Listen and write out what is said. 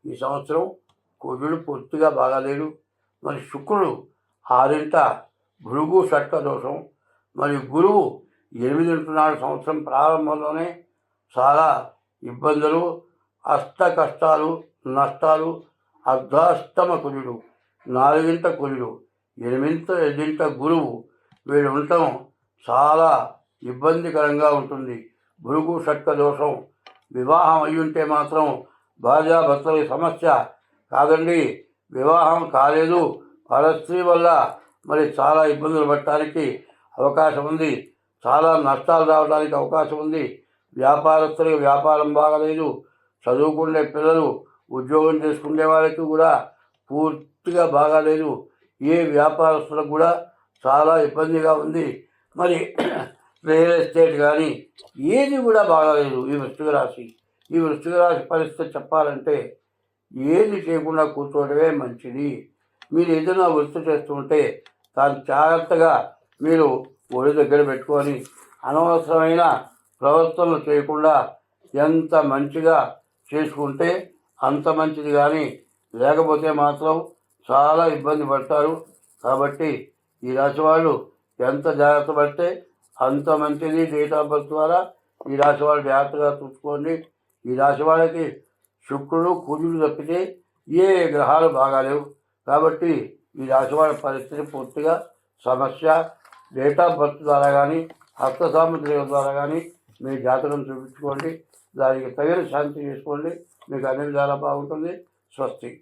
ఈ సంవత్సరం కుజుడు పూర్తిగా బాగాలేడు. మరి శుక్రుడు 6ంట భృగు షట్క దోషం, మరియు గురువు 8 ఉంటున్నాడు. సంవత్సరం ప్రారంభంలోనే చాలా ఇబ్బందులు, అష్ట కష్టాలు, నష్టాలు. అర్ధాష్టమ కుజుడు, 4ంట కుజుడు, 8ంట గురువు, వీడు ఉండటం చాలా ఇబ్బందికరంగా ఉంటుంది. భృగు షట్క దోషం. వివాహం అయి ఉంటే మాత్రం భార్యాభర్తల సమస్య కాదండి. వివాహం కాలేదు, పరస్త్రీ వల్ల మరి చాలా ఇబ్బందులు పడటానికి అవకాశం ఉంది, చాలా నష్టాలు రావడానికి అవకాశం ఉంది. వ్యాపారస్తులకు వ్యాపారం బాగలేదు, చదువుకునే పిల్లలు, ఉద్యోగం చేసుకునే వాళ్ళకి కూడా పూర్తిగా బాగాలేదు. ఏ వ్యాపారస్తులకు కూడా చాలా ఇబ్బందిగా ఉంది. మరి రియల్ ఎస్టేట్ కానీ ఏది కూడా బాగాలేదు ఈ వృశ్చిక రాశి. ఈ వృశ్చిక రాశి పరిస్థితి చెప్పాలంటే ఏది చేయకుండా కూర్చోవడమే మంచిది. మీరు ఏదైనా వృత్తి చేస్తుంటే దాన్ని జాగ్రత్తగా మీరు ఒడి దగ్గర పెట్టుకొని అనవసరమైన ప్రవర్తనలు చేయకుండా ఎంత మంచిగా చేసుకుంటే అంత మంచిది. కానీ లేకపోతే మాత్రం చాలా ఇబ్బంది పడతారు. కాబట్టి ఈ రాశి వాళ్ళు ఎంత జాగ్రత్త పడితే అంత మంచిది. డేట్ ఆఫ్ బర్త్ ద్వారా ఈ రాశి వాళ్ళు జాగ్రత్తగా చూసుకోండి. ఈ రాశి వాళ్ళకి శుక్రుడు కుజుడు తప్పితే ఏ గ్రహాలు బాగాలేవు. కాబట్టి ఈ రాశి వాళ్ళ పరిస్థితి పూర్తిగా సమస్య. డేట్ ఆఫ్ బర్త్ ద్వారా కానీ హస్త సాముద్రిక ద్వారా కానీ మీ జాతకం చూపించుకోండి, దానికి తగిన శాంతి చేసుకోండి, మీకు అన్ని విధాలా బాగుంటుంది. స్వస్తి.